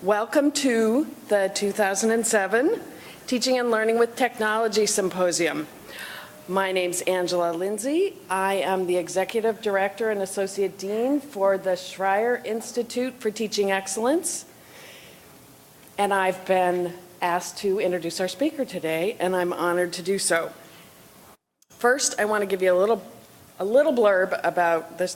Welcome to the 2007 Teaching and Learning with Technology Symposium. My name's Angela Lindsay. I am the Executive Director and Associate Dean for the Schreier Institute for Teaching Excellence. And I've been asked to introduce our speaker today, and I'm honored to do so. First, I want to give you a little blurb about the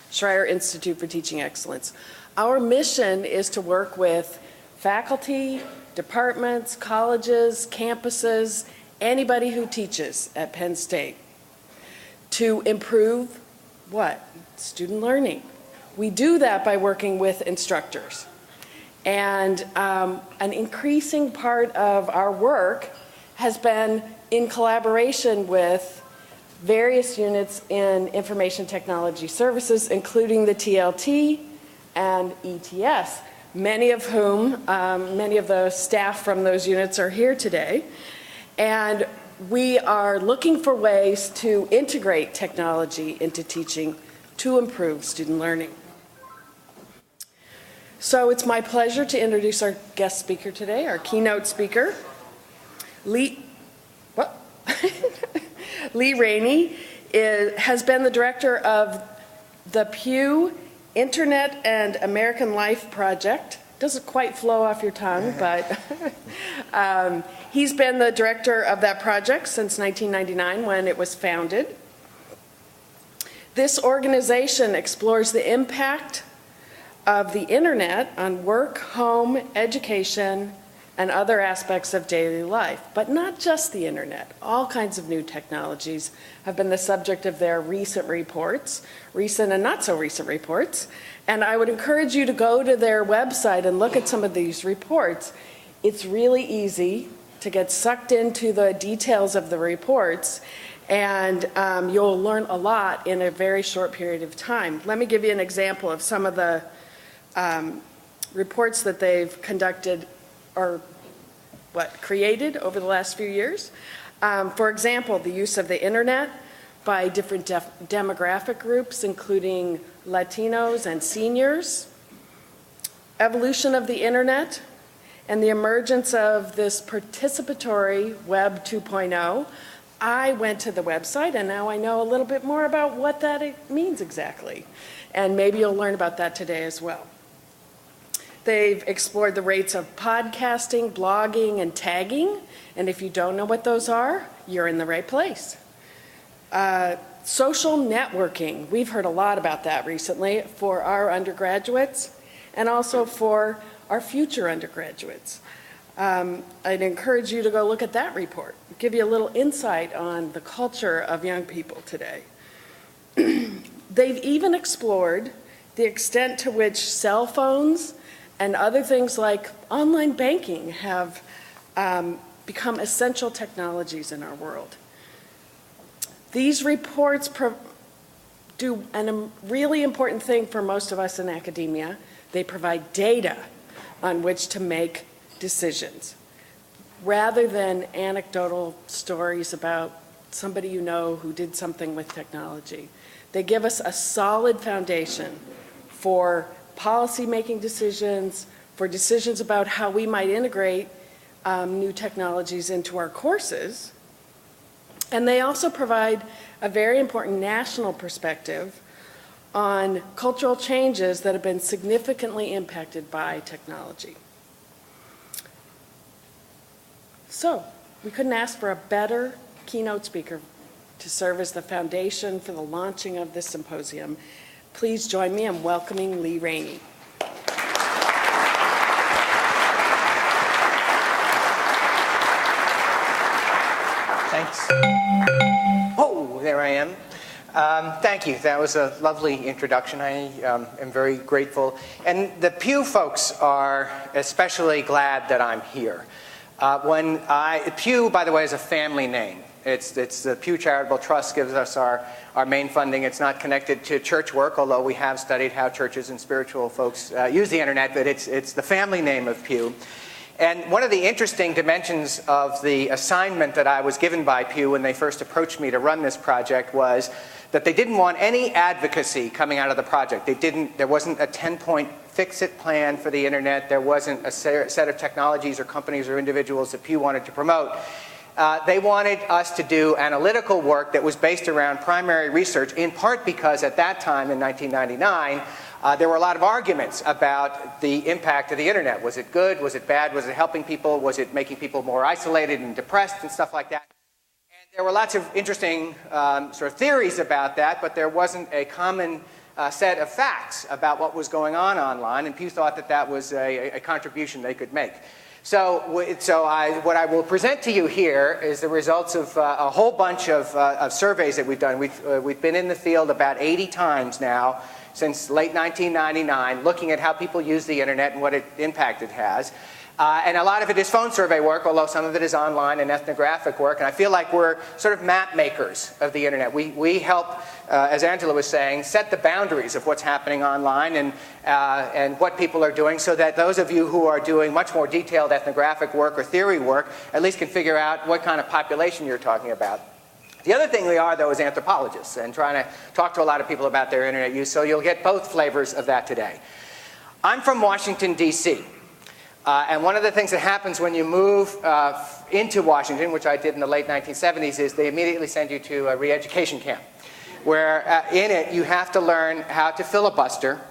Schreier Institute for Teaching Excellence. Our mission is to work with faculty, departments, colleges, campuses, anybody who teaches at Penn State to improve what? Student learning. We do that by working with instructors. And an increasing part of our work has been in collaboration with various units in information technology services, including the TLT and ETS, many of the staff from those units are here today. And we are looking for ways to integrate technology into teaching to improve student learning. So it's my pleasure to introduce our guest speaker today, our keynote speaker, Rainie has been the director of the Pew Internet and American Life Project. Doesn't quite flow off your tongue, but he's been the director of that project since 1999 when it was founded. This organization explores the impact of the internet on work, home, education, and other aspects of daily life, but not just the internet. All kinds of new technologies have been the subject of their recent reports, recent and not so recent reports, and I would encourage you to go to their website and look at some of these reports. It's really easy to get sucked into the details of the reports, and you'll learn a lot in a very short period of time. Let me give you an example of some of the reports that they've conducted or created over the last few years. For example, the use of the internet by different demographic groups, including Latinos and seniors, evolution of the internet, and the emergence of this participatory Web 2.0. I went to the website and now I know a little bit more about what that means exactly. And maybe you'll learn about that today as well. They've explored the rates of podcasting, blogging, and tagging. And if you don't know what those are, you're in the right place. Social networking. We've heard a lot about that recently for our undergraduates and also for our future undergraduates. I'd encourage you to go look at that report. Give you a little insight on the culture of young people today. They've even explored the extent to which cell phones and other things like online banking have become essential technologies in our world. These reports do a really important thing for most of us in academia. They provide data on which to make decisions, rather than anecdotal stories about somebody you know who did something with technology. They give us a solid foundation for policy-making decisions, for decisions about how we might integrate new technologies into our courses. And they also provide a very important national perspective on cultural changes that have been significantly impacted by technology. So, we couldn't ask for a better keynote speaker to serve as the foundation for the launching of this symposium. Please join me in welcoming Rainie. Thanks. Oh, there I am. Thank you. That was a lovely introduction. I am very grateful. And the Pew folks are especially glad that I'm here. Pew, by the way, is a family name. It's the Pew Charitable Trust gives us our main funding. It's not connected to church work, although we have studied how churches and spiritual folks use the internet, but it's the family name of Pew. And one of the interesting dimensions of the assignment that I was given by Pew when they first approached me to run this project was that they didn't want any advocacy coming out of the project. There wasn't a 10-point fix-it plan for the internet. There wasn't a set of technologies or companies or individuals that Pew wanted to promote. They wanted us to do analytical work that was based around primary research, in part because at that time, in 1999, there were a lot of arguments about the impact of the internet. Was it good? Was it bad? Was it helping people? Was it making people more isolated and depressed and stuff like that? And there were lots of interesting sort of theories about that, but there wasn't a common set of facts about what was going on online, and Pew thought that that was a contribution they could make. So what I will present to you here is the results of a whole bunch of surveys that we've done. We've been in the field about 80 times now since late 1999, looking at how people use the internet and what impact it has. And a lot of it is phone survey work, although some of it is online and ethnographic work. And I feel like we're sort of map makers of the internet. We help, as Angela was saying, set the boundaries of what's happening online and what people are doing, so that those of you who are doing much more detailed ethnographic work or theory work at least can figure out what kind of population you're talking about. The other thing we are, though, is anthropologists and trying to talk to a lot of people about their internet use. So you'll get both flavors of that today. I'm from Washington, D.C. And one of the things that happens when you move into Washington, which I did in the late 1970s, is they immediately send you to a re-education camp, where in it you have to learn how to filibuster,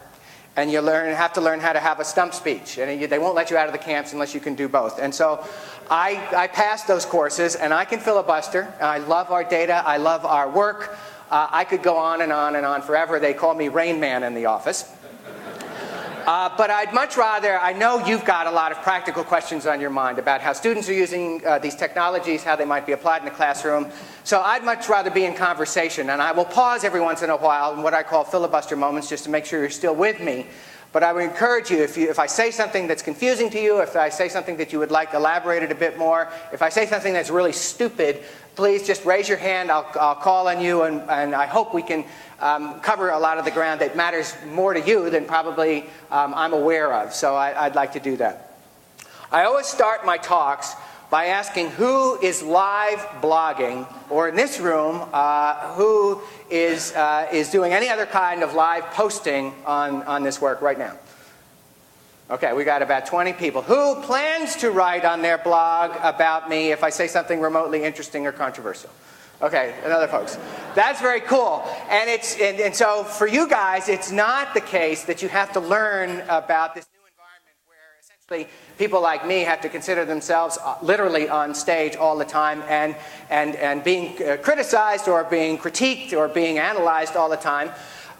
and you have to learn how to have a stump speech. And they won't let you out of the camps unless you can do both. And so I passed those courses, and I can filibuster. I love our data. I love our work. I could go on and on and on forever. They call me Rain Man in the office. But I'd much rather, I know you've got a lot of practical questions on your mind about how students are using these technologies, how they might be applied in the classroom. So I'd much rather be in conversation, and I will pause every once in a while in what I call filibuster moments just to make sure you're still with me. But I would encourage you, if I say something that's confusing to you, if I say something that you would like elaborated a bit more, if I say something that's really stupid, please just raise your hand. I'll call on you, and I hope we can cover a lot of the ground that matters more to you than probably I'm aware of. So I'd like to do that. I always start my talks by asking who is live blogging, or in this room, who is doing any other kind of live posting on this work right now. Okay, we got about 20 people. Who plans to write on their blog about me if I say something remotely interesting or controversial? Okay, and other folks. That's very cool. And so for you guys, it's not the case that you have to learn about this new environment where essentially people like me have to consider themselves literally on stage all the time and being criticized or being critiqued or being analyzed all the time.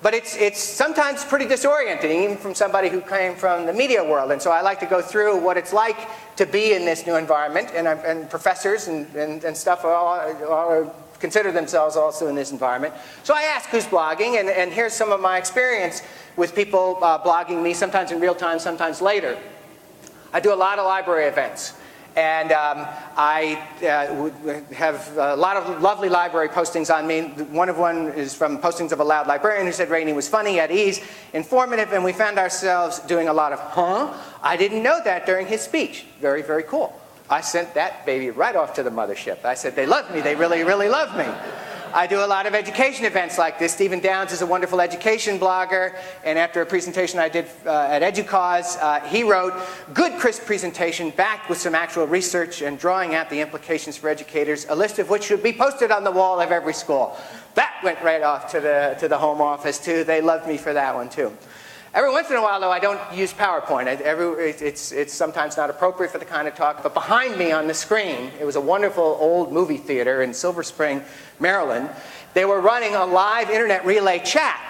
But it's sometimes pretty disorienting, even from somebody who came from the media world. And so I like to go through what it's like to be in this new environment. And professors and stuff all consider themselves also in this environment. So I ask who's blogging, and here's some of my experience with people blogging me, sometimes in real time, sometimes later. I do a lot of library events. And I have a lot of lovely library postings on me. One is from postings of a loud librarian who said Rainie was funny, at ease, informative, and we found ourselves doing a lot of, I didn't know that during his speech. Very, very cool. I sent that baby right off to the mothership. I said, they love me. They really, really love me. I do a lot of education events like this. Stephen Downs is a wonderful education blogger, and after a presentation I did at EduCause, he wrote, good crisp presentation backed with some actual research and drawing out the implications for educators, a list of which should be posted on the wall of every school. That went right off to the home office too. They loved me for that one too. Every once in a while, though, I don't use PowerPoint. It's sometimes not appropriate for the kind of talk. But behind me on the screen, it was a wonderful old movie theater in Silver Spring, Maryland. They were running a live internet relay chat.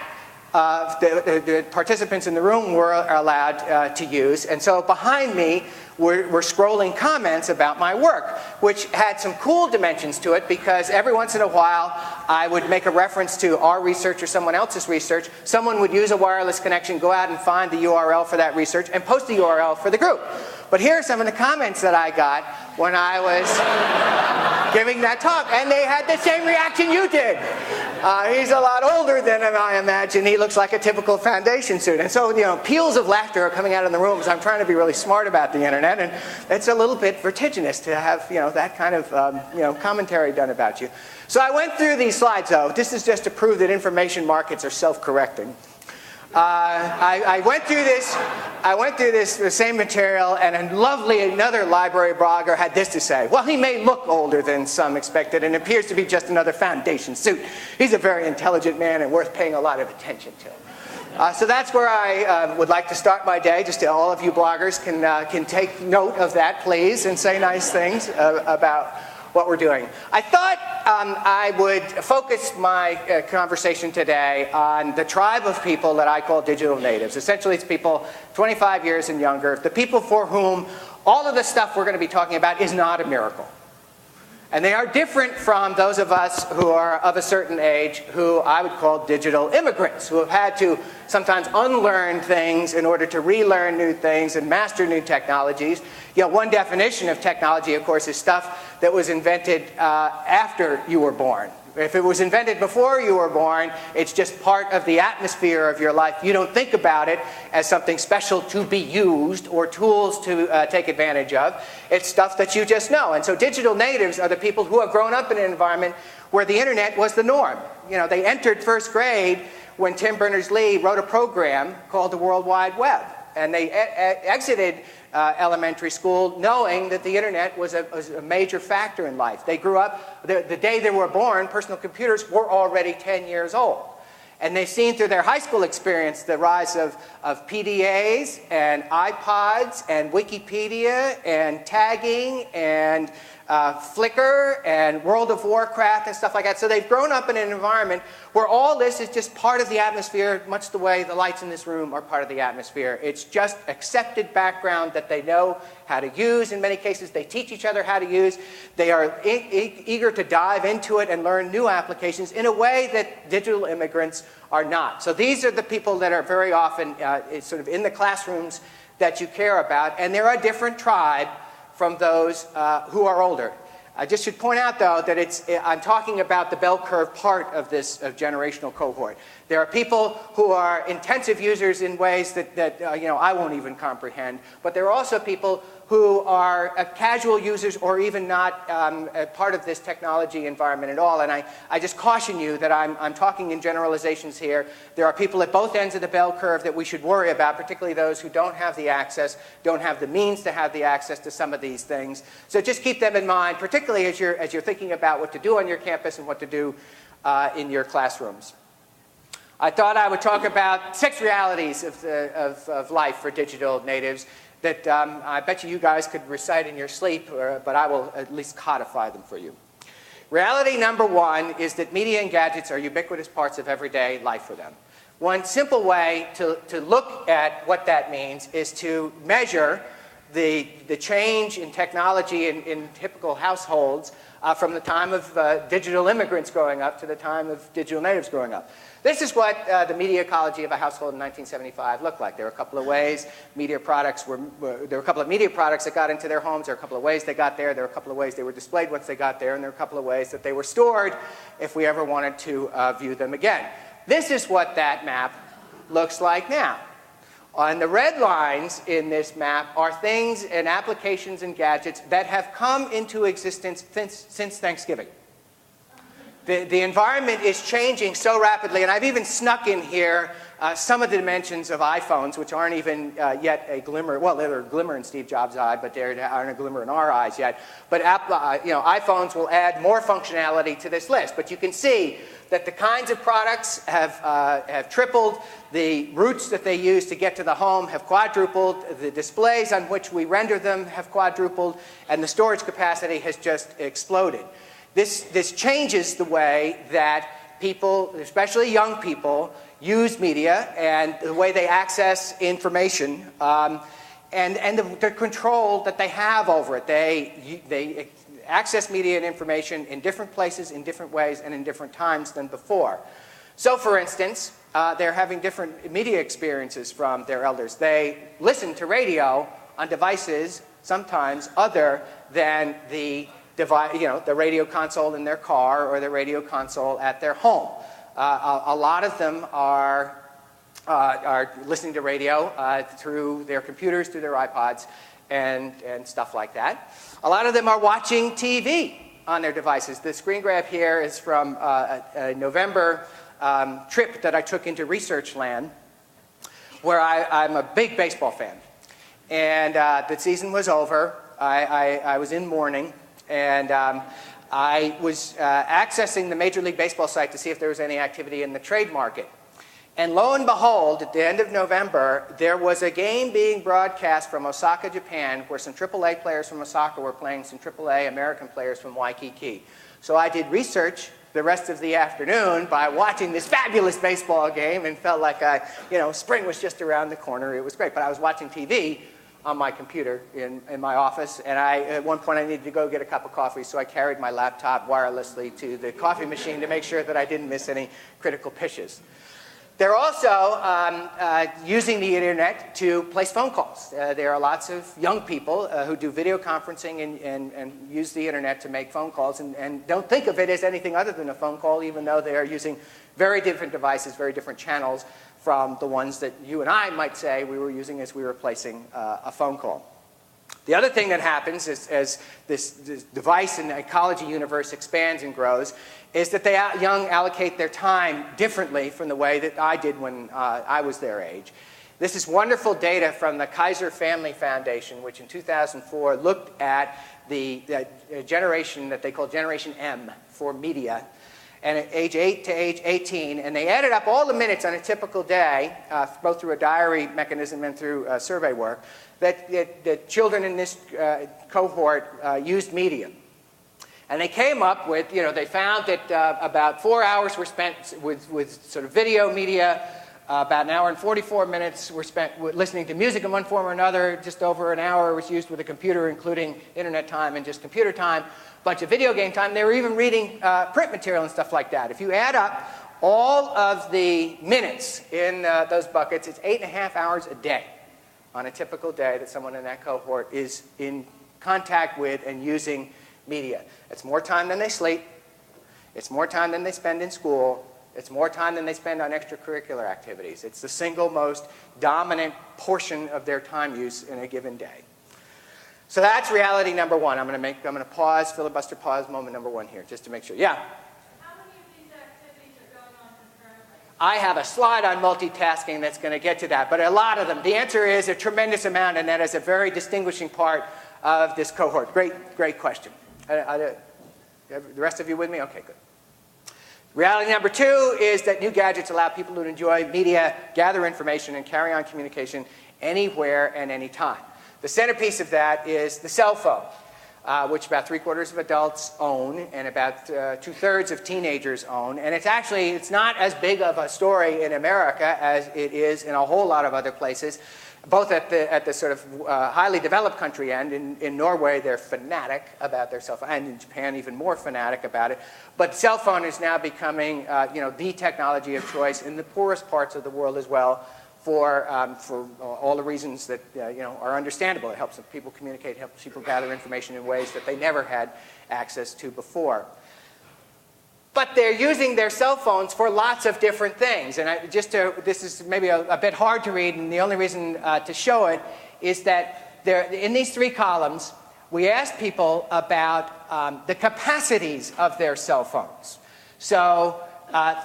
The participants in the room were allowed to use. And so behind me were scrolling comments about my work, which had some cool dimensions to it, because every once in a while I would make a reference to our research or someone else's research. Someone would use a wireless connection, go out and find the URL for that research, and post the URL for the group. But here are some of the comments that I got when I was giving that talk, and they had the same reaction you did. He's a lot older than him, I imagine. He looks like a typical foundation student. And so, peals of laughter are coming out in the room because I'm trying to be really smart about the internet, and it's a little bit vertiginous to have, that kind of, commentary done about you. So I went through these slides, though. This is just to prove that information markets are self-correcting. I went through the same material, and another library blogger had this to say. Well, he may look older than some expected and appears to be just another foundation suit. He's a very intelligent man and worth paying a lot of attention to. So that's where I would like to start my day. Just all of you bloggers can take note of that, please, and say nice things about what we're doing. I thought I would focus my conversation today on the tribe of people that I call digital natives. Essentially, it's people 25 years and younger, the people for whom all of the stuff we're going to be talking about is not a miracle. And they are different from those of us who are of a certain age who I would call digital immigrants, who have had to sometimes unlearn things in order to relearn new things and master new technologies. One definition of technology, of course, is stuff that was invented after you were born. If it was invented before you were born, it's just part of the atmosphere of your life. You don't think about it as something special to be used or tools to take advantage of. It's stuff that you just know. And so digital natives are the people who have grown up in an environment where the internet was the norm. They entered first grade when Tim Berners-Lee wrote a program called the World Wide Web. And they exited elementary school knowing that the internet was a major factor in life. They grew up, the day they were born, personal computers were already 10 years old. And they've seen through their high school experience the rise of PDAs and iPods and Wikipedia and tagging and Flickr and World of Warcraft and stuff like that. So they've grown up in an environment where all this is just part of the atmosphere, much the way the lights in this room are part of the atmosphere. It's just accepted background that they know how to use. In many cases, they teach each other how to use. They are eager to dive into it and learn new applications in a way that digital immigrants are not. So these are the people that are very often sort of in the classrooms that you care about. And they're a different tribe from those who are older. I just should point out, though, that I'm talking about the bell curve part of this generational cohort. There are people who are intensive users in ways that I won't even comprehend, but there are also people who are casual users or even not a part of this technology environment at all. And I just caution you that I'm talking in generalizations here. There are people at both ends of the bell curve that we should worry about, particularly those who don't have the access, don't have the means to have the access to some of these things. So just keep them in mind, particularly as you're thinking about what to do on your campus and what to do in your classrooms. I thought I would talk about 6 realities of life for digital natives that I bet you guys could recite in your sleep, but I will at least codify them for you. Reality number 1 is that media and gadgets are ubiquitous parts of everyday life for them. One simple way to look at what that means is to measure the change in technology in typical households from the time of digital immigrants growing up to the time of digital natives growing up. This is what the media ecology of a household in 1975 looked like. There were a couple of ways media products there were a couple of media products that got into their homes. There were a couple of ways they got there. There were a couple of ways they were displayed once they got there. And there were a couple of ways that they were stored if we ever wanted to view them again. This is what that map looks like now. And the red lines in this map are things and applications and gadgets that have come into existence since Thanksgiving. The environment is changing so rapidly, and I've even snuck in here some of the dimensions of iPhones, which aren't even yet a glimmer. Well, they're a glimmer in Steve Jobs' eye, but they aren't a glimmer in our eyes yet. But iPhones will add more functionality to this list. But you can see that the kinds of products have tripled. The routes that they use to get to the home have quadrupled. The displays on which we render them have quadrupled. And the storage capacity has just exploded. This changes the way that people, especially young people, use media and the way they access information and the control that they have over it. They access media and information in different places, in different ways, and in different times than before. So, for instance, they're having different media experiences from their elders. They listen to radio on devices sometimes other than the device, the radio console in their car or the radio console at their home. A lot of them are listening to radio through their computers, through their iPods, and stuff like that. A lot of them are watching TV on their devices. The screen grab here is from a November trip that I took into research land, where I'm a big baseball fan. And the season was over. I was in mourning, and I was accessing the Major League Baseball site to see if there was any activity in the trade market. And lo and behold, at the end of November, there was a game being broadcast from Osaka, Japan, where some AAA players from Osaka were playing some AAA American players from Waikiki. So I did research the rest of the afternoon by watching this fabulous baseball game and felt like spring was just around the corner. It was great. But I was watching TV on my computer in my office, and at one point I needed to go get a cup of coffee, so I carried my laptop wirelessly to the coffee machine to make sure that I didn't miss any critical pitches. They're also using the internet to place phone calls. There are lots of young people who do video conferencing and use the internet to make phone calls and don't think of it as anything other than a phone call, even though they are using very different devices, very different channels from the ones that you and I might say we were using as we were placing a phone call. The other thing that happens as this device and ecology universe expands and grows is that the young allocate their time differently from the way that I did when I was their age. This is wonderful data from the Kaiser Family Foundation, which in 2004 looked at the generation that they call Generation M for media, and at age 8 to age 18, and they added up all the minutes on a typical day, both through a diary mechanism and through survey work, that children in this cohort used media. And they came up with, they found that about 4 hours were spent with sort of video media, about an hour and 44 minutes were spent listening to music in one form or another, just over an hour was used with a computer, including internet time and just computer time, a bunch of video game time. They were even reading print material and stuff like that. If you add up all of the minutes in those buckets, it's 8.5 hours a day on a typical day that someone in that cohort is in contact with and using media. It's more time than they sleep. It's more time than they spend in school. It's more time than they spend on extracurricular activities. It's the single most dominant portion of their time use in a given day. So that's reality number one. I'm going to pause, filibuster pause moment number one here, just to make sure. Yeah? How many of these activities are going on concurrently? I have a slide on multitasking that's going to get to that, but a lot of them. The answer is a tremendous amount, and that is a very distinguishing part of this cohort. Great question. The rest of you with me? Okay, good. Reality number two is that new gadgets allow people to enjoy media, gather information, and carry on communication anywhere and anytime. The centerpiece of that is the cell phone, which about 3/4 of adults own and about 2/3 of teenagers own. And it's not as big of a story in America as it is in a whole lot of other places, both at the sort of highly developed country end. In Norway, they're fanatic about their cell phone, and in Japan, even more fanatic about it. But cell phone is now becoming the technology of choice in the poorest parts of the world as well, for all the reasons that are understandable. It helps people communicate, helps people gather information in ways that they never had access to before. But they're using their cell phones for lots of different things. And this is maybe a bit hard to read, and the only reason to show it is that in these three columns, we asked people about the capacities of their cell phones. So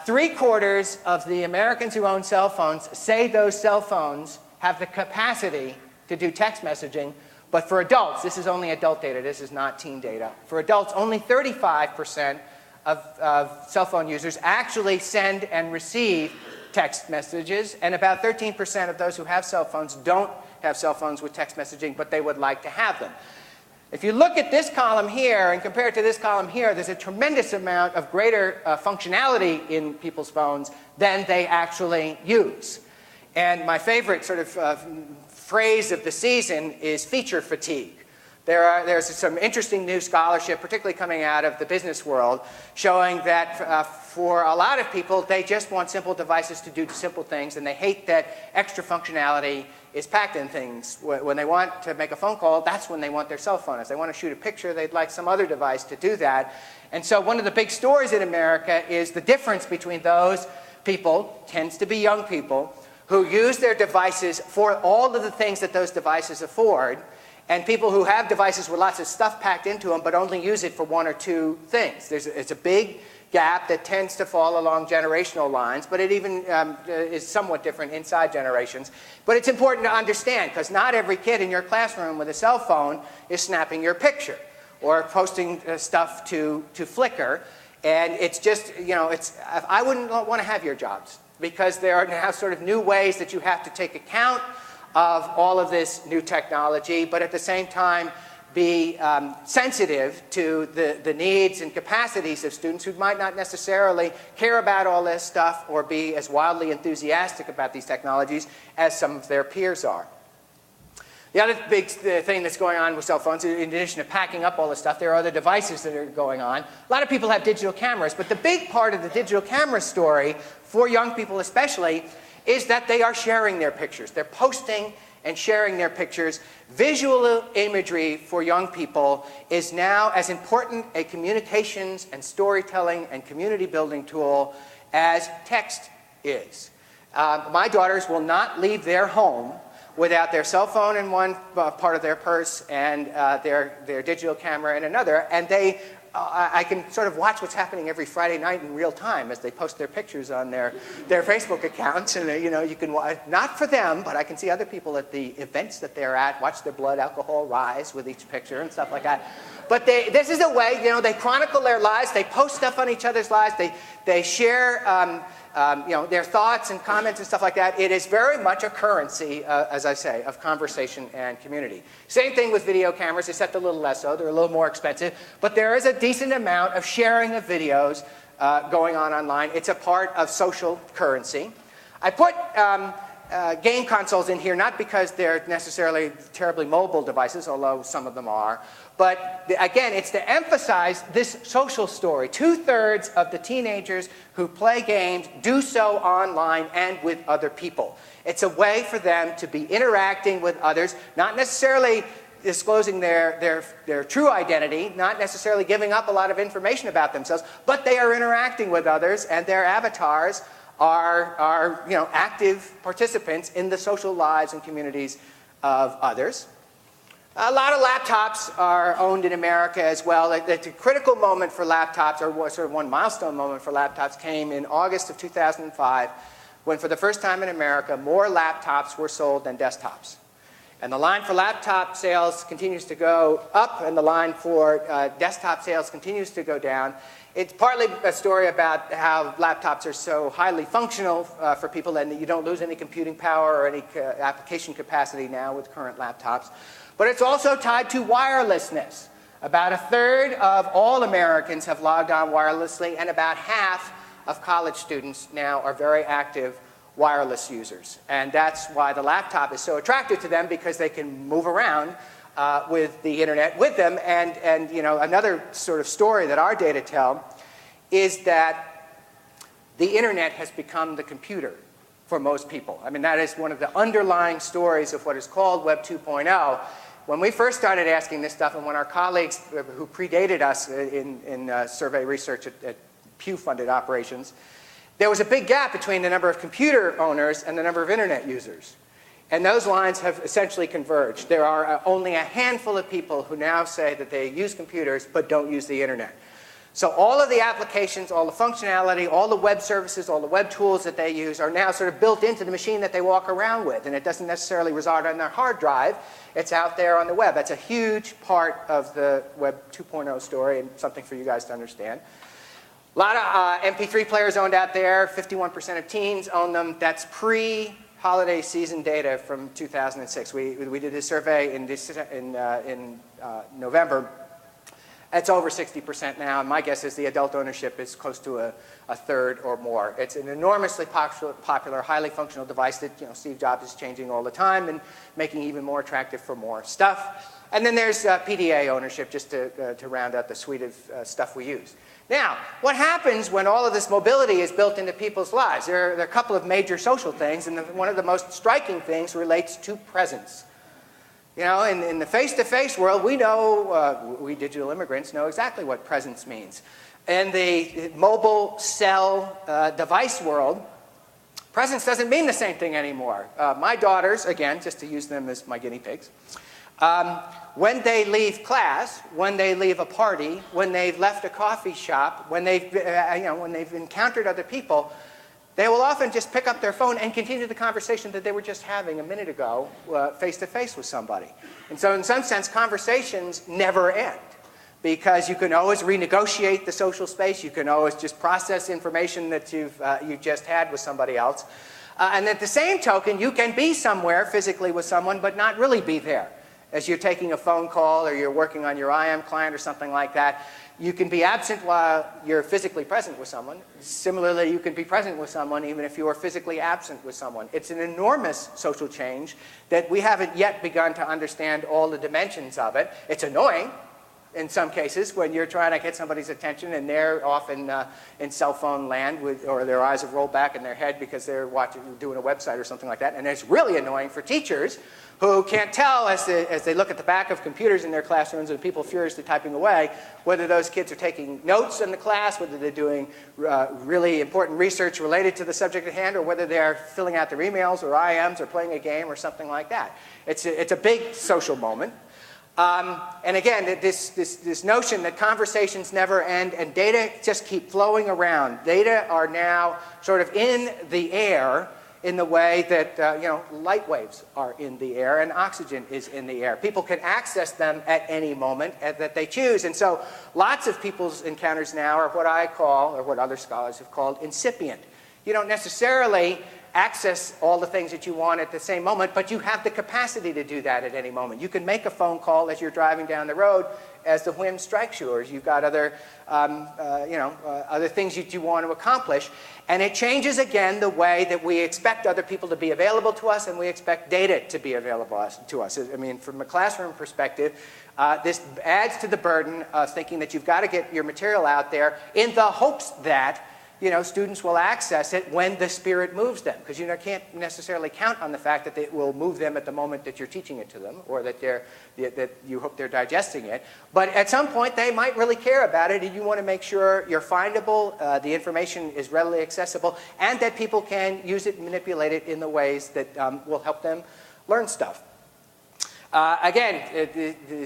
3/4 of the Americans who own cell phones say those cell phones have the capacity to do text messaging. But for adults, this is only adult data, this is not teen data. For adults, only 35% of cell phone users actually send and receive text messages, and about 13% of those who have cell phones don't have cell phones with text messaging, but they would like to have them. If you look at this column here and compare it to this column here, there's a tremendous amount of greater functionality in people's phones than they actually use. And my favorite sort of phrase of the season is feature fatigue. There's some interesting new scholarship, particularly coming out of the business world, showing that for a lot of people, they just want simple devices to do simple things, and they hate that extra functionality is packed in things. When they want to make a phone call, that's when they want their cell phone. If they want to shoot a picture, they'd like some other device to do that. And so one of the big stories in America is the difference between those people, tends to be young people, who use their devices for all of the things that those devices afford, and people who have devices with lots of stuff packed into them but only use it for one or two things. It's a big gap that tends to fall along generational lines, but it even is somewhat different inside generations. But it's important to understand, because not every kid in your classroom with a cell phone is snapping your picture or posting stuff to Flickr. And it's just, I wouldn't want to have your jobs, because there are now sort of new ways that you have to take account of all of this new technology, but at the same time be sensitive to the needs and capacities of students who might not necessarily care about all this stuff or be as wildly enthusiastic about these technologies as some of their peers are. The other big thing that's going on with cell phones, in addition to packing up all this stuff, there are other devices that are going on. A lot of people have digital cameras, but the big part of the digital camera story, for young people especially, is that they are sharing their pictures. They're posting and sharing their pictures. Visual imagery for young people is now as important a communications and storytelling and community building tool as text is. My daughters will not leave their home without their cell phone in one part of their purse and their digital camera in another, and I can sort of watch what's happening every Friday night in real time as they post their pictures on their Facebook accounts. And you can, not for them, but I can see other people at the events that they're at, watch their blood alcohol rise with each picture and stuff like that. But this is a way, they chronicle their lives, they post stuff on each other's lives, they share their thoughts and comments and stuff like that. It is very much a currency, as I say, of conversation and community. Same thing with video cameras, except a little less so. They're a little more expensive. But there is a decent amount of sharing of videos going on online. It's a part of social currency. I put game consoles in here, not because they're necessarily terribly mobile devices, although some of them are. But again, it's to emphasize this social story. 2/3 of the teenagers who play games do so online and with other people. It's a way for them to be interacting with others, not necessarily disclosing their true identity, not necessarily giving up a lot of information about themselves, but they are interacting with others, and their avatars are active participants in the social lives and communities of others. A lot of laptops are owned in America as well. The critical moment for laptops, or sort of one milestone moment for laptops, came in August of 2005, when for the first time in America, more laptops were sold than desktops. And the line for laptop sales continues to go up, and the line for desktop sales continues to go down. It's partly a story about how laptops are so highly functional for people, and that you don't lose any computing power or any application capacity now with current laptops. But it's also tied to wirelessness. About 1/3 of all Americans have logged on wirelessly, and about half of college students now are very active wireless users. And that's why the laptop is so attractive to them, because they can move around with the internet with them. And another sort of story that our data tell is that the internet has become the computer for most people. I mean, that is one of the underlying stories of what is called Web 2.0. When we first started asking this stuff, and when our colleagues who predated us in survey research at Pew-funded operations, there was a big gap between the number of computer owners and the number of internet users. And those lines have essentially converged. There are only a handful of people who now say that they use computers but don't use the internet. So all of the applications, all the functionality, all the web services, all the web tools that they use are now sort of built into the machine that they walk around with. And it doesn't necessarily reside on their hard drive. It's out there on the web. That's a huge part of the Web 2.0 story, and something for you guys to understand. A lot of MP3 players owned out there. 51% of teens own them. That's pre-holiday season data from 2006. We did a survey in November. It's over 60% now, and my guess is the adult ownership is close to a third or more. It's an enormously popular, highly functional device that Steve Jobs is changing all the time and making even more attractive for more stuff. And then there's PDA ownership, just to round out the suite of stuff we use. Now, what happens when all of this mobility is built into people's lives? There are a couple of major social things, and one of the most striking things relates to presence. In the face-to-face world, we know, we digital immigrants know exactly what presence means. In the mobile cell device world, presence doesn't mean the same thing anymore. My daughters, again, just to use them as my guinea pigs, when they leave class, when they leave a party, when they've left a coffee shop, when they've encountered other people, they will often just pick up their phone and continue the conversation that they were just having a minute ago face-to-face with somebody. And so in some sense, conversations never end because you can always renegotiate the social space. You can always just process information that you've just had with somebody else. And at the same token, you can be somewhere physically with someone but not really be there. As you're taking a phone call or you're working on your IM client or something like that, you can be absent while you're physically present with someone. Similarly, you can be present with someone even if you are physically absent with someone. It's an enormous social change that we haven't yet begun to understand all the dimensions of it. It's annoying in some cases when you're trying to get somebody's attention and they're off in cell phone land or their eyes have rolled back in their head because they're doing a website or something like that. And it's really annoying for teachers who can't tell as they look at the back of computers in their classrooms and people furiously typing away whether those kids are taking notes in the class, whether they're doing really important research related to the subject at hand, or whether they're filling out their emails or IMs or playing a game or something like that. It's a big social moment. And again, this notion that conversations never end and data just keep flowing around. Data are now sort of in the air in the way that light waves are in the air and oxygen is in the air. People can access them at any moment that they choose. And so lots of people's encounters now are what I call, or what other scholars have called, incipient. You don't necessarily access all the things that you want at the same moment, but you have the capacity to do that at any moment. You can make a phone call as you're driving down the road as the whim strikes you, or as you've got other, other things that you want to accomplish. And it changes, again, the way that we expect other people to be available to us and we expect data to be available to us. I mean, from a classroom perspective, this adds to the burden of thinking that you've got to get your material out there in the hopes that students will access it when the Spirit moves them, because you can't necessarily count on the fact that it will move them at the moment that you're teaching it to them, or that you hope they're digesting it. But at some point, they might really care about it, and you want to make sure you're findable, the information is readily accessible, and that people can use it and manipulate it in the ways that will help them learn stuff. Again,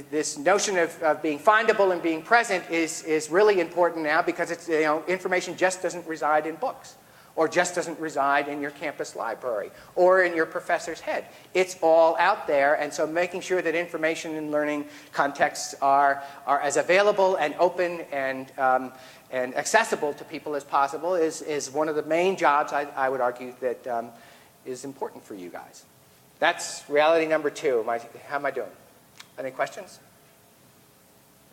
this notion of being findable and being present is really important now, because it's, information just doesn't reside in books, or just doesn't reside in your campus library or in your professor's head. It's all out there, and so making sure that information and learning contexts are as available and open and accessible to people as possible is one of the main jobs, I would argue, that is important for you guys. That's reality number 2. How am I doing? Any questions?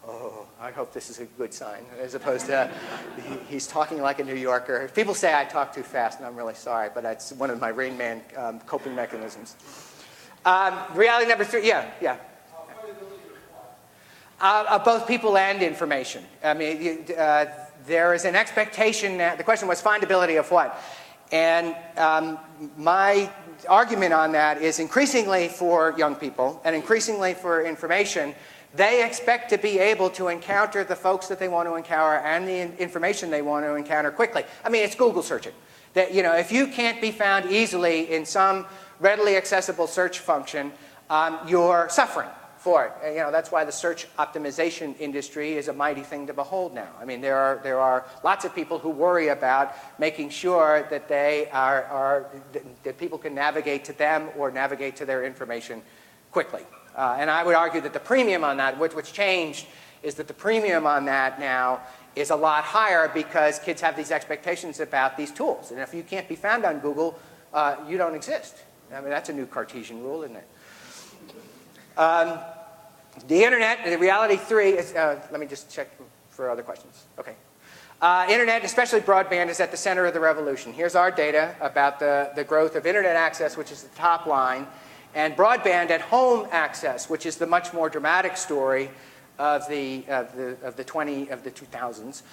Oh, I hope this is a good sign, as opposed to he's talking like a New Yorker. People say I talk too fast, and I'm really sorry, but that's one of my Rain Man coping mechanisms. Reality number 3, yeah. Both people and information. I mean, there is an expectation that the question was findability of what? And my argument on that is increasingly for young people and increasingly for information, they expect to be able to encounter the folks that they want to encounter and the information they want to encounter quickly. I mean, it's Google searching. That, if you can't be found easily in some readily accessible search function, you're suffering for it. That's why the search optimization industry is a mighty thing to behold now. I mean, there are lots of people who worry about making sure that that people can navigate to them or navigate to their information quickly. And I would argue that the premium on that, what's changed, is that the premium on that now is a lot higher because kids have these expectations about these tools. And if you can't be found on Google, you don't exist. I mean, that's a new Cartesian rule, isn't it? The internet, the reality 3 is, let me just check for other questions. Okay. Internet, especially broadband, is at the center of the revolution. Here's our data about the growth of internet access, which is the top line, and broadband at home access, which is the much more dramatic story of the 2000s.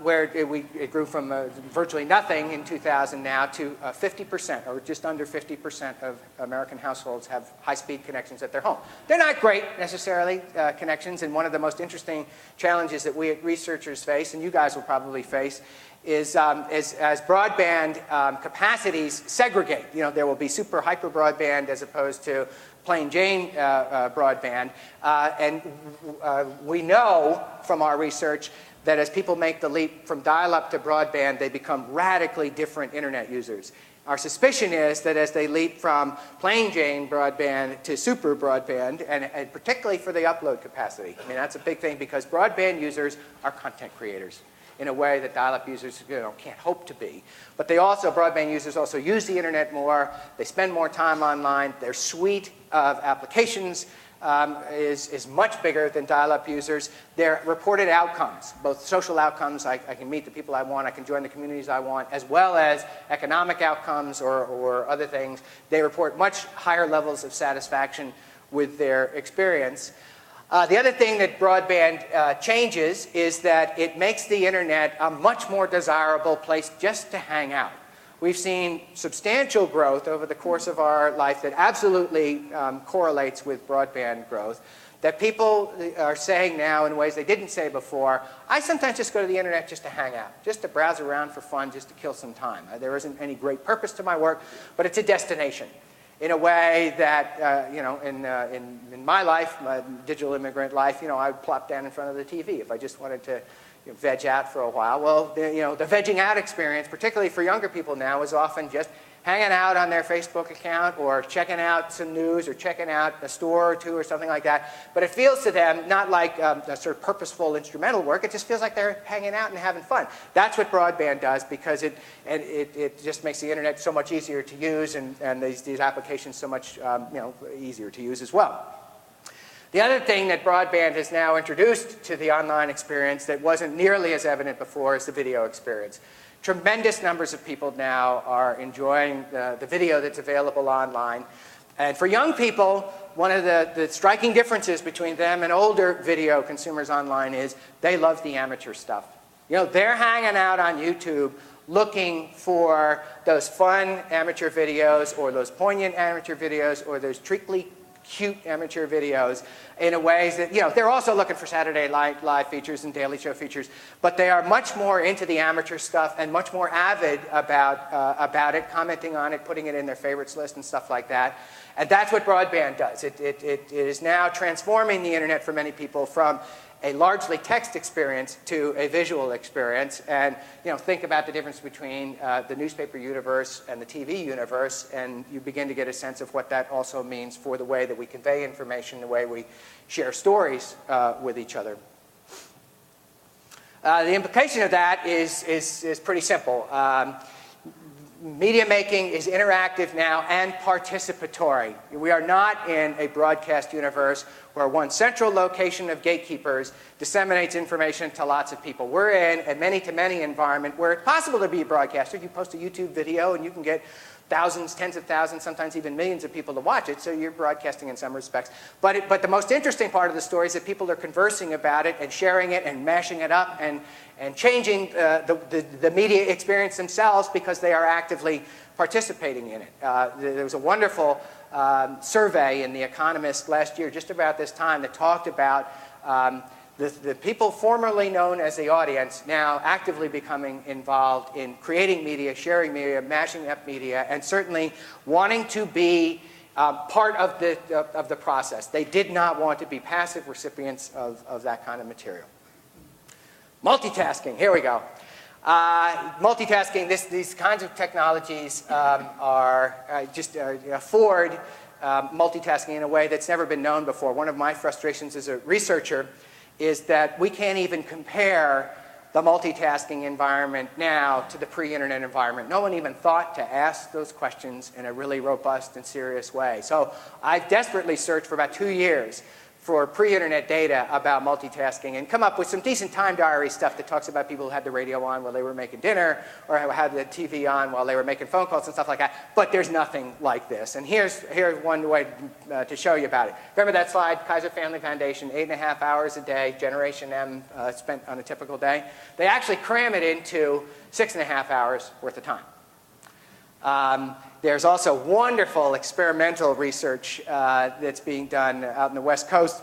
Where it grew from virtually nothing in 2000 now to 50%, or just under 50% of American households have high-speed connections at their home. They're not great, necessarily, connections, and one of the most interesting challenges that we researchers face, and you guys will probably face, is as broadband capacities segregate. You know, there will be super hyper broadband as opposed to plain Jane broadband, and we know from our research that as people make the leap from dial-up to broadband, they become radically different internet users. Our suspicion is that as they leap from plain Jane broadband to super broadband, and particularly for the upload capacity, I mean, that's a big thing because broadband users are content creators in a way that dial-up users can't hope to be. But they also, broadband users also use the internet more, they spend more time online, their suite of applications is much bigger than dial-up users. Their reported outcomes, both social outcomes, I can meet the people I want, I can join the communities I want, as well as economic outcomes or other things, they report much higher levels of satisfaction with their experience. The other thing that broadband changes is that it makes the internet a much more desirable place just to hang out. We've seen substantial growth over the course of our life that absolutely correlates with broadband growth, that people are saying now in ways they didn't say before. I sometimes just go to the internet just to hang out, just to browse around for fun, just to kill some time. There isn't any great purpose to my work, but it's a destination in a way that, in my life, my digital immigrant life, I would plop down in front of the TV if I just wanted to veg out for a while. Well, the vegging out experience, particularly for younger people now, is often just hanging out on their Facebook account or checking out some news or checking out a store or two or something like that. But it feels to them not like a sort of purposeful instrumental work. It just feels like they're hanging out and having fun. That's what broadband does because it just makes the internet so much easier to use and these applications so much easier to use as well. The other thing that broadband has now introduced to the online experience that wasn't nearly as evident before is the video experience. Tremendous numbers of people now are enjoying the video that's available online. And for young people, one of the striking differences between them and older video consumers online is they love the amateur stuff. They're hanging out on YouTube looking for those fun amateur videos or those poignant amateur videos or those treacly cute amateur videos in a ways that, they're also looking for Saturday Night Live features and Daily Show features, but they are much more into the amateur stuff and much more avid about it, commenting on it, putting it in their favorites list and stuff like that. And that's what broadband does. It is now transforming the internet for many people from a largely text experience to a visual experience. And think about the difference between the newspaper universe and the TV universe, and you begin to get a sense of what that also means for the way that we convey information, the way we share stories with each other. The implication of that is pretty simple. Media making is interactive now and participatory. We are not in a broadcast universe where one central location of gatekeepers disseminates information to lots of people. We're in a many-to-many environment where it's possible to be a broadcaster. You post a YouTube video and you can get thousands, tens of thousands, sometimes even millions of people to watch it, so you're broadcasting in some respects. But the most interesting part of the story is that people are conversing about it and sharing it and mashing it up and changing the media experience themselves because they are actively participating in it. There was a wonderful survey in The Economist last year, just about this time, that talked about the people formerly known as the audience now actively becoming involved in creating media, sharing media, mashing up media, and certainly wanting to be part of the process. They did not want to be passive recipients of that kind of material. Multitasking, here we go. Multitasking, these kinds of technologies afford multitasking in a way that's never been known before. One of my frustrations as a researcher is that we can't even compare the multitasking environment now to the pre-internet environment. No one even thought to ask those questions in a really robust and serious way. So I've desperately searched for about 2 years for pre-internet data about multitasking and come up with some decent time diary stuff that talks about people who had the radio on while they were making dinner or had the TV on while they were making phone calls and stuff like that. But there's nothing like this. And here's one way to show you about it. Remember that slide, Kaiser Family Foundation, 8.5 hours a day, Generation M spent on a typical day? They actually cram it into 6.5 hours worth of time. There's also wonderful experimental research that's being done out in the West Coast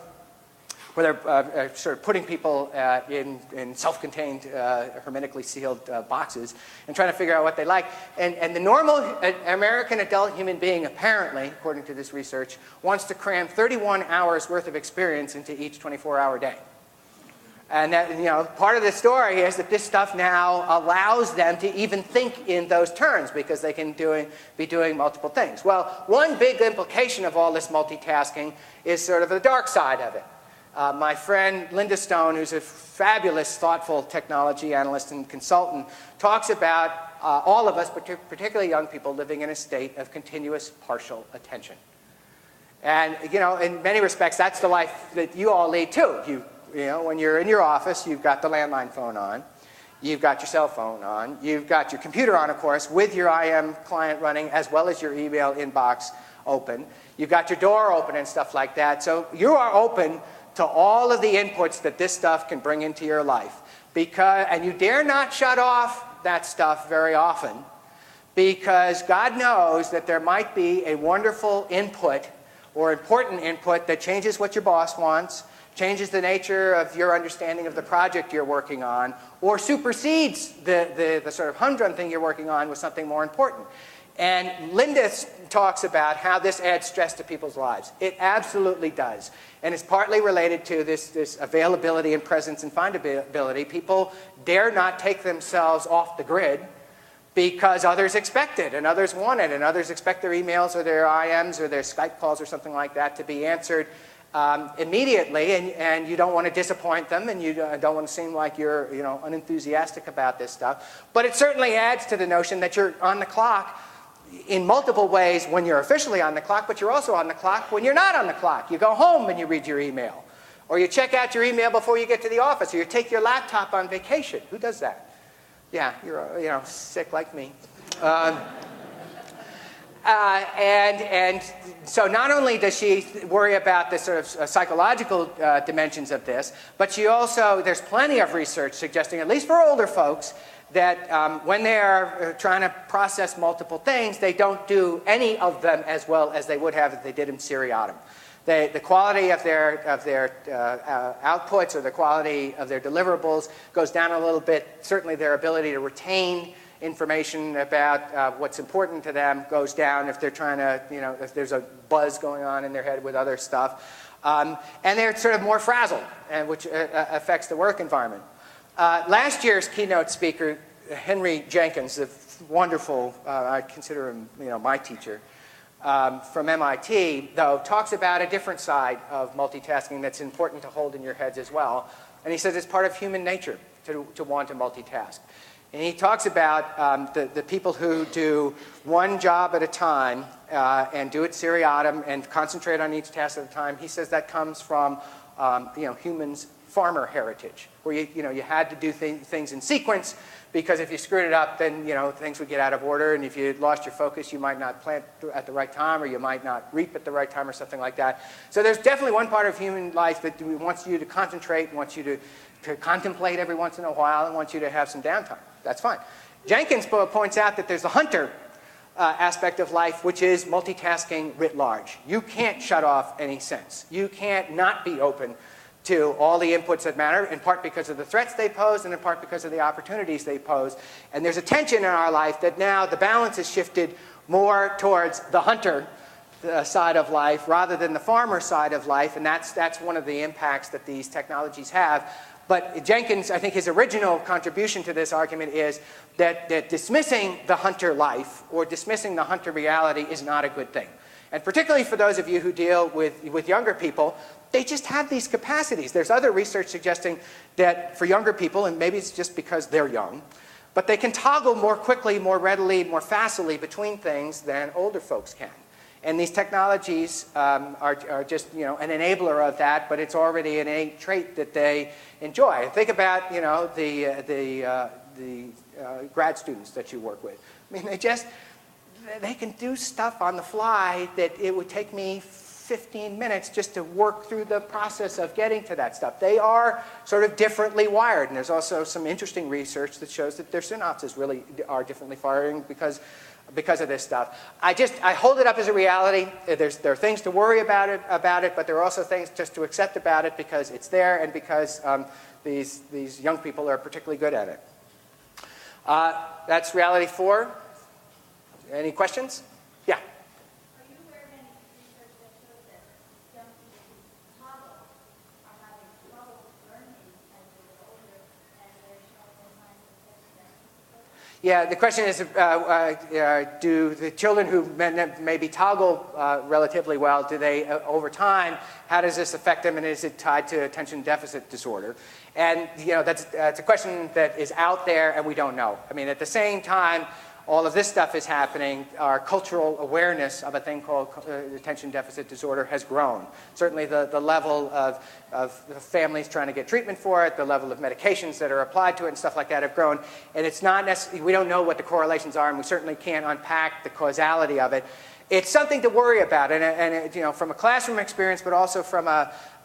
where they're sort of putting people in self-contained, hermetically sealed boxes and trying to figure out what they like. And the normal American adult human being, apparently, according to this research, wants to cram 31 hours worth of experience into each 24-hour day. And that, part of the story is that this stuff now allows them to even think in those terms because they can be doing multiple things. Well, one big implication of all this multitasking is sort of the dark side of it. My friend Linda Stone, who's a fabulous, thoughtful technology analyst and consultant, talks about all of us, particularly young people, living in a state of continuous partial attention. And, in many respects, that's the life that you all lead too. When you're in your office, you've got the landline phone on, you've got your cell phone on, you've got your computer on, of course, with your IM client running, as well as your email inbox open. You've got your door open and stuff like that. So you are open to all of the inputs that this stuff can bring into your life. And you dare not shut off that stuff very often, because God knows that there might be a wonderful input or important input that changes what your boss wants, changes the nature of your understanding of the project you're working on, or supersedes the sort of humdrum thing you're working on with something more important. And Linda talks about how this adds stress to people's lives. It absolutely does. And it's partly related to this availability and presence and findability. People dare not take themselves off the grid because others expect it, and others want it, and others expect their emails or their IMs or their Skype calls or something like that to be answered immediately, and you don't want to disappoint them, and you don't want to seem like you're unenthusiastic about this stuff. But it certainly adds to the notion that you're on the clock in multiple ways when you're officially on the clock, but you're also on the clock when you're not on the clock. You go home and you read your email, or you check out your email before you get to the office, or you take your laptop on vacation. Who does that? Yeah, you're sick like me. And so not only does she worry about the sort of psychological dimensions of this, but there's plenty of research suggesting, at least for older folks, that when they are trying to process multiple things, they don't do any of them as well as they would have if they did them seriatim. The quality of their outputs or the quality of their deliverables goes down a little bit. Certainly their ability to retain information about what's important to them goes down if they're trying to, if there's a buzz going on in their head with other stuff. And they're sort of more frazzled, which affects the work environment. Last year's keynote speaker, Henry Jenkins, the wonderful, I consider him my teacher, from MIT, though, talks about a different side of multitasking that's important to hold in your heads as well. And he says it's part of human nature to want to multitask. And he talks about the people who do one job at a time and do it seriatim and concentrate on each task at a time. He says that comes from humans' farmer heritage, where you had to do things in sequence, because if you screwed it up, then things would get out of order, and if you lost your focus, you might not plant at the right time, or you might not reap at the right time, or something like that. So there's definitely one part of human life that wants you to concentrate, wants you to contemplate every once in a while, and wants you to have some downtime. That's fine. Jenkins points out that there's the hunter aspect of life, which is multitasking writ large. You can't shut off any sense. You can't not be open to all the inputs that matter, in part because of the threats they pose and in part because of the opportunities they pose. And there's a tension in our life that now the balance has shifted more towards the hunter side of life rather than the farmer side of life, and that's one of the impacts that these technologies have. But Jenkins, I think his original contribution to this argument is that dismissing the hunter life or dismissing the hunter reality is not a good thing. And particularly for those of you who deal with younger people, they just have these capacities. There's other research suggesting that for younger people, and maybe it's just because they're young, but they can toggle more quickly, more readily, more facilely between things than older folks can. And these technologies are just, an enabler of that, but it's already an innate trait that they enjoy. Think about, the grad students that you work with. I mean, they can do stuff on the fly that it would take me 15 minutes just to work through the process of getting to that stuff. They are sort of differently wired, and there's also some interesting research that shows that their synapses really are differently firing because of this stuff. I hold it up as a reality. There are things to worry about it, but there are also things just to accept about it because it's there and because these young people are particularly good at it. That's reality 4. Any questions? Yeah. Are you aware of any research that shows that young people who toggle are having trouble learning as they get older and they're showing signs of success? Yeah, the question is, do the children who maybe toggle relatively well, do they, over time, how does this affect them, and is it tied to attention deficit disorder? And, that's a question that is out there, and we don't know. I mean, at the same time, all of this stuff is happening, our cultural awareness of a thing called attention deficit disorder has grown. Certainly the level of families trying to get treatment for it, the level of medications that are applied to it and stuff like that have grown. And it's not necessarily, we don't know what the correlations are, and we certainly can't unpack the causality of it. It's something to worry about, and from a classroom experience, but also from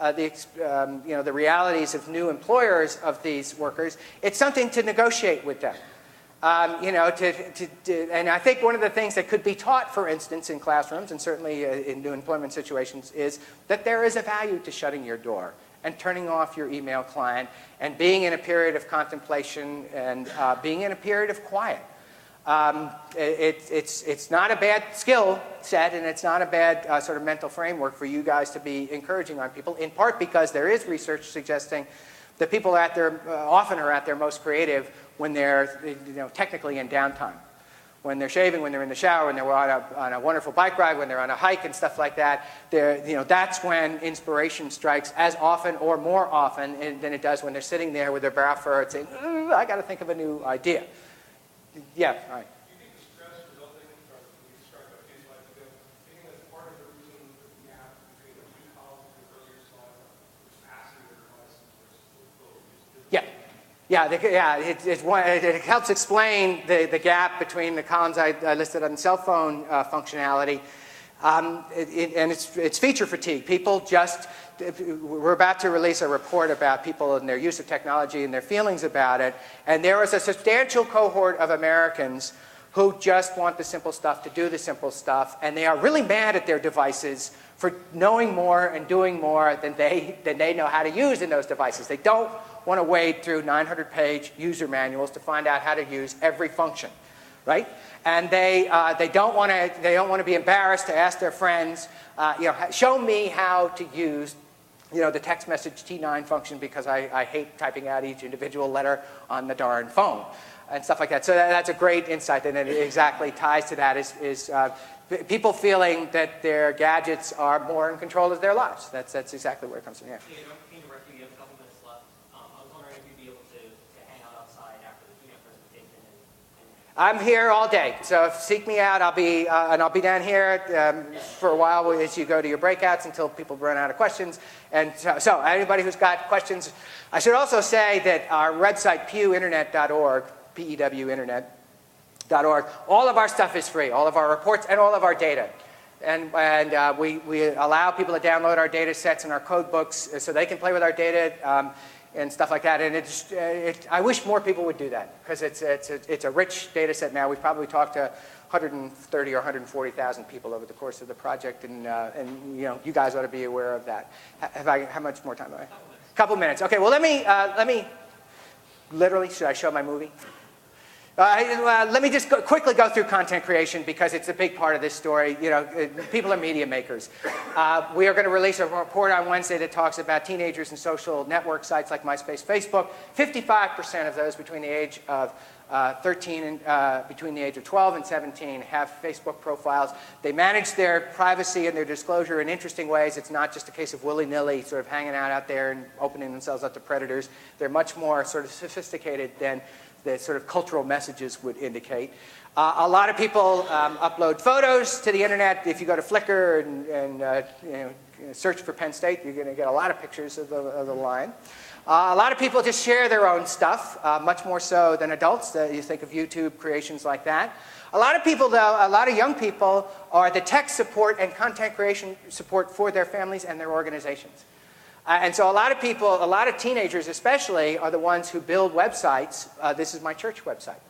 the realities of new employers of these workers, it's something to negotiate with them. And I think one of the things that could be taught, for instance, in classrooms and certainly in new employment situations is that there is a value to shutting your door and turning off your email client and being in a period of contemplation and being in a period of quiet. It's not a bad skill set, and it's not a bad sort of mental framework for you guys to be encouraging on people, in part because there is research suggesting that people often are at their most creative when they're technically in downtime. When they're shaving, when they're in the shower, when they're on a wonderful bike ride, when they're on a hike and stuff like that, that's when inspiration strikes as often or more often than it does when they're sitting there with their brow furrowed saying, I got to think of a new idea. Yeah, all right. Do you think the stress resulting from we described a few slides ago, do you think that's part of the reason that the gap between the two columns in the earlier slide was passing the devices versus Yeah. It helps explain the gap between the columns I listed on cell phone functionality. And it's feature fatigue. People we're about to release a report about people and their use of technology and their feelings about it. And there is a substantial cohort of Americans who just want the simple stuff to do the simple stuff. And they are really mad at their devices for knowing more and doing more than they know how to use in those devices. They don't want to wade through 900-page user manuals to find out how to use every function, right? And they don't want to be embarrassed to ask their friends, show me how to use the text message T9 function because I hate typing out each individual letter on the darn phone and stuff like that. So that's a great insight, and it exactly ties to that is people feeling that their gadgets are more in control of their lives. That's exactly where it comes from. Yeah. We have a couple minutes left. I was wondering if you'd be able to hang out outside after the keynote presentation. I'm here all day, so seek me out. I'll be down here for a while as you go to your breakouts until people run out of questions. And so anybody who's got questions, I should also say that our website pewinternet.org, P-E-W internet.org, all of our stuff is free, all of our reports and all of our data. And we allow people to download our data sets and our code books so they can play with our data and stuff like that. And I wish more people would do that because it's a rich data set now. We've probably talked to 130 or 140,000 people over the course of the project, and you guys ought to be aware of that. How much more time do I have? Couple minutes. Okay. Well, let me. Literally, should I show my movie? Let me just quickly go through content creation because it's a big part of this story. People are media makers. We are going to release a report on Wednesday that talks about teenagers and social network sites like MySpace, Facebook. 55% of those between the age of 13 and between the age of 12 and 17 have Facebook profiles. They manage their privacy and their disclosure in interesting ways. It's not just a case of willy-nilly sort of hanging out there and opening themselves up to predators. They're much more sort of sophisticated than the sort of cultural messages would indicate. A lot of people upload photos to the internet. If you go to Flickr and search for Penn State, you're going to get a lot of pictures of the line. A lot of people just share their own stuff, much more so than adults. You think of YouTube creations like that. A lot of people, though, a lot of young people are the tech support and content creation support for their families and their organizations. And so a lot of people, a lot of teenagers especially, are the ones who build websites. This is my church website.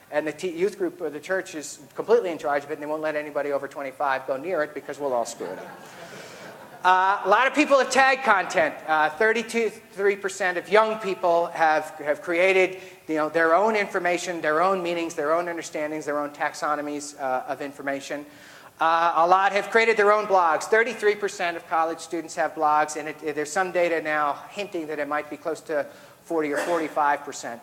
And the youth group of the church is completely in charge of it, and they won't let anybody over 25 go near it because we'll all screw it up. A lot of people have tagged content. 33% of young people have created their own information, their own meanings, their own understandings, their own taxonomies of information. A lot have created their own blogs. 33% of college students have blogs, and there's some data now hinting that it might be close to 40 or 45%.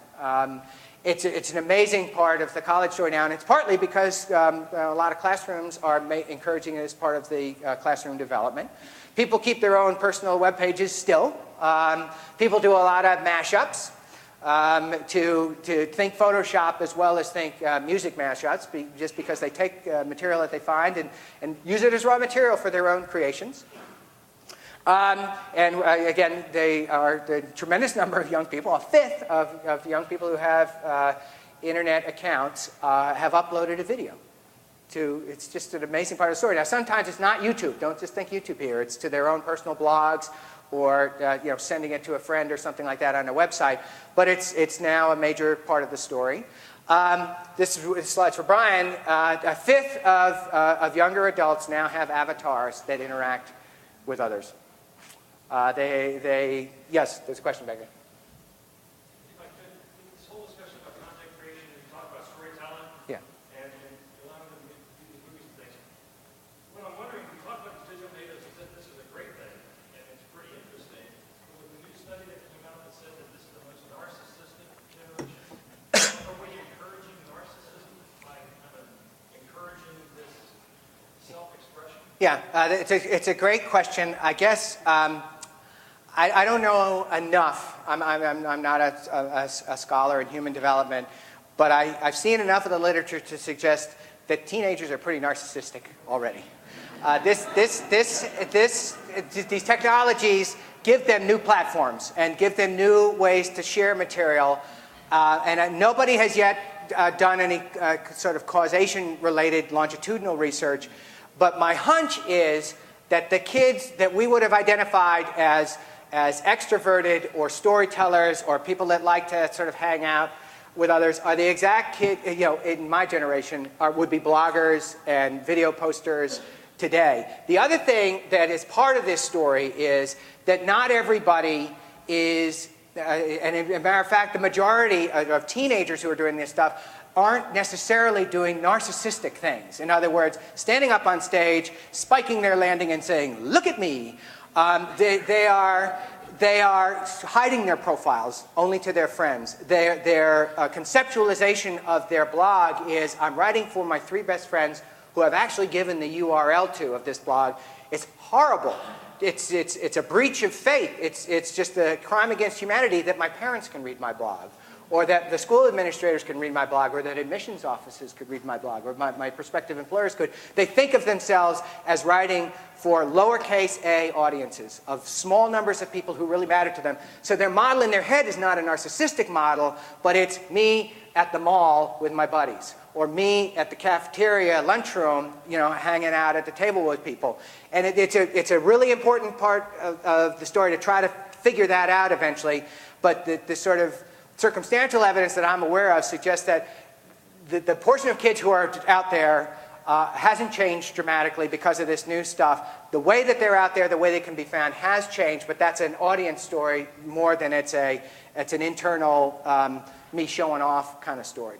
It's an amazing part of the college story now, and it's partly because a lot of classrooms are encouraging it as part of the classroom development. People keep their own personal web pages still. People do a lot of mashups to think Photoshop as well as think music mashups, just because they take material that they find and use it as raw material for their own creations. Again, they are the tremendous number of young people, a fifth of young people who have internet accounts have uploaded a video. It's just an amazing part of the story. Now, sometimes it's not YouTube. Don't just think YouTube here. It's to their own personal blogs or sending it to a friend or something like that on a website. But it's now a major part of the story. This slide's for Brian. A fifth of younger adults now have avatars that interact with others. Yes, there's a question back there. If I could, this whole discussion about content creation and talk about storytelling. Yeah. And allowing them to do these movies and things. What I'm wondering, we talk about these digital natives, this is a great thing, and it's pretty interesting. But with the new study that came out that said that this is the most narcissistic generation, are we encouraging narcissism by kind of encouraging this self-expression? Yeah, it's a great question. I guess I don't know enough. I'm not a scholar in human development, but I've seen enough of the literature to suggest that teenagers are pretty narcissistic already. These technologies give them new platforms and give them new ways to share material, and nobody has yet done any sort of causation-related longitudinal research. But my hunch is that the kids that we would have identified as extroverted or storytellers or people that like to sort of hang out with others are the exact kid, in my generation, would be bloggers and video posters today. The other thing that is part of this story is that not everybody is, and as a matter of fact, the majority of teenagers who are doing this stuff aren't necessarily doing narcissistic things. In other words, standing up on stage, spiking their landing and saying, "Look at me." They are hiding their profiles only to their friends. Their conceptualization of their blog is, I'm writing for my 3 best friends who I've actually given the URL to of this blog. It's horrible. It's a breach of faith. It's just a crime against humanity that my parents can read my blog, or that the school administrators can read my blog, or that admissions offices could read my blog, or my prospective employers could. They think of themselves as writing for lowercase a audiences, of small numbers of people who really matter to them. So their model in their head is not a narcissistic model, but it's me at the mall with my buddies, or me at the cafeteria lunchroom, hanging out at the table with people. And it's a really important part of the story to try to figure that out eventually. But the sort of circumstantial evidence that I'm aware of suggests that the portion of kids who are out there hasn't changed dramatically because of this new stuff. The way that they're out there, the way they can be found has changed, but that's an audience story more than it's an internal me showing off kind of story.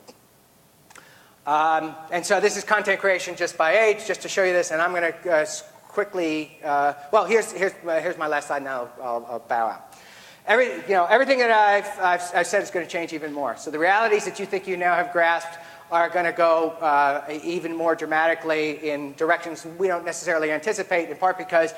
And so this is content creation just by age, just to show you this, and I'm going to quickly, well, here's my last slide, and now I'll bow out. Everything that I've said is going to change even more. So the realities that you think you now have grasped are going to go even more dramatically in directions we don't necessarily anticipate, in part because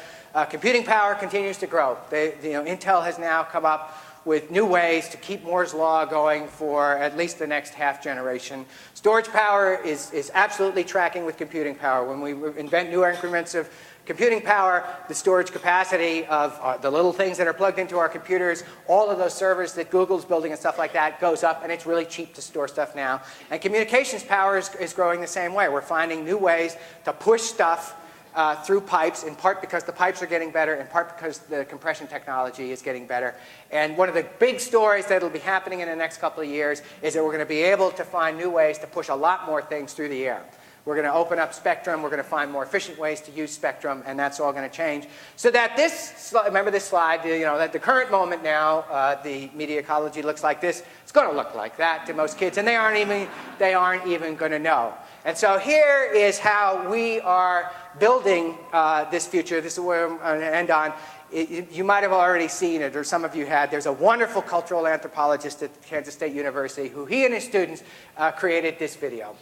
computing power continues to grow. Intel has now come up with new ways to keep Moore's Law going for at least the next half generation. Storage power is absolutely tracking with computing power. When we invent new increments of computing power, the storage capacity of the little things that are plugged into our computers, all of those servers that Google's building and stuff like that goes up, and it's really cheap to store stuff now. And communications power is growing the same way. We're finding new ways to push stuff through pipes, in part because the pipes are getting better, in part because the compression technology is getting better. And one of the big stories that will be happening in the next couple of years is that we're going to be able to find new ways to push a lot more things through the air. We're going to open up spectrum. We're going to find more efficient ways to use spectrum, and that's all going to change. So that this, remember this slide, that the current moment now, the media ecology looks like this. It's going to look like that to most kids, and they aren't even going to know. And so here is how we are building this future. This is where I'm going to end on. You might have already seen it, or some of you had. There's a wonderful cultural anthropologist at Kansas State University who he and his students created this video.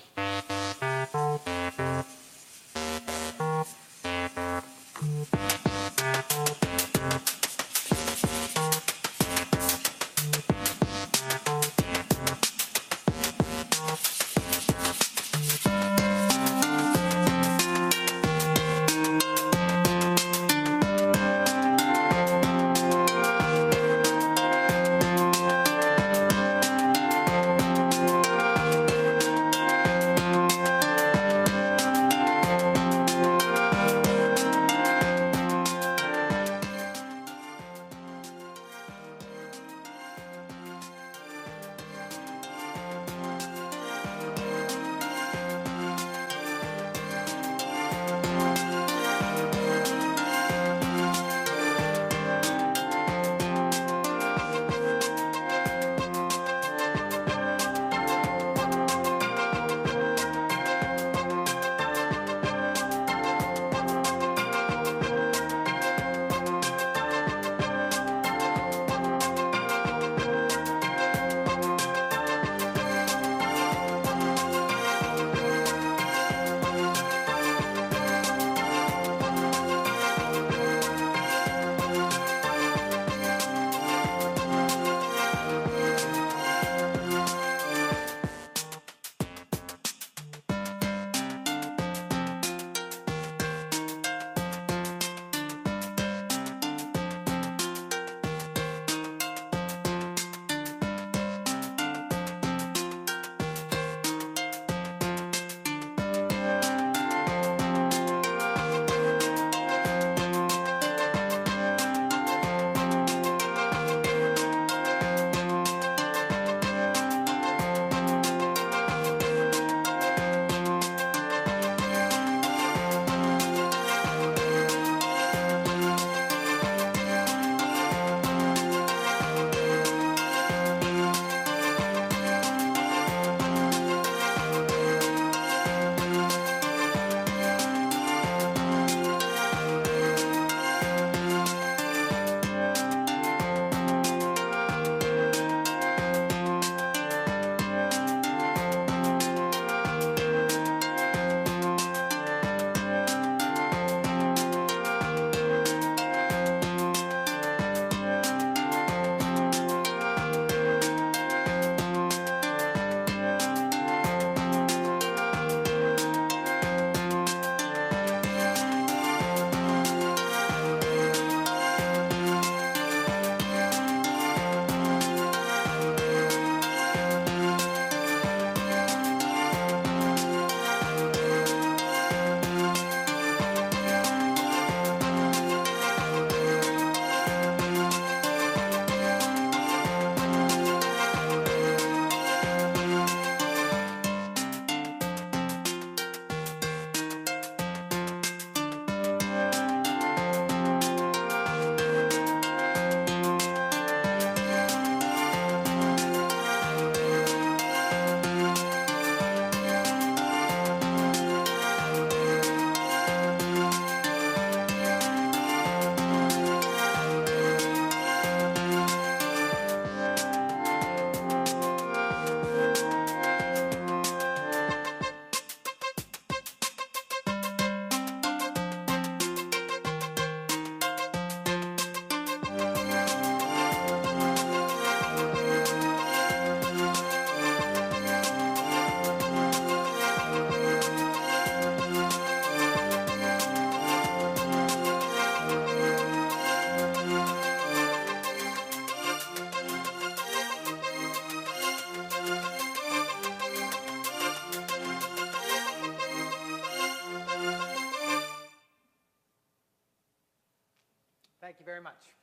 Thank you very much.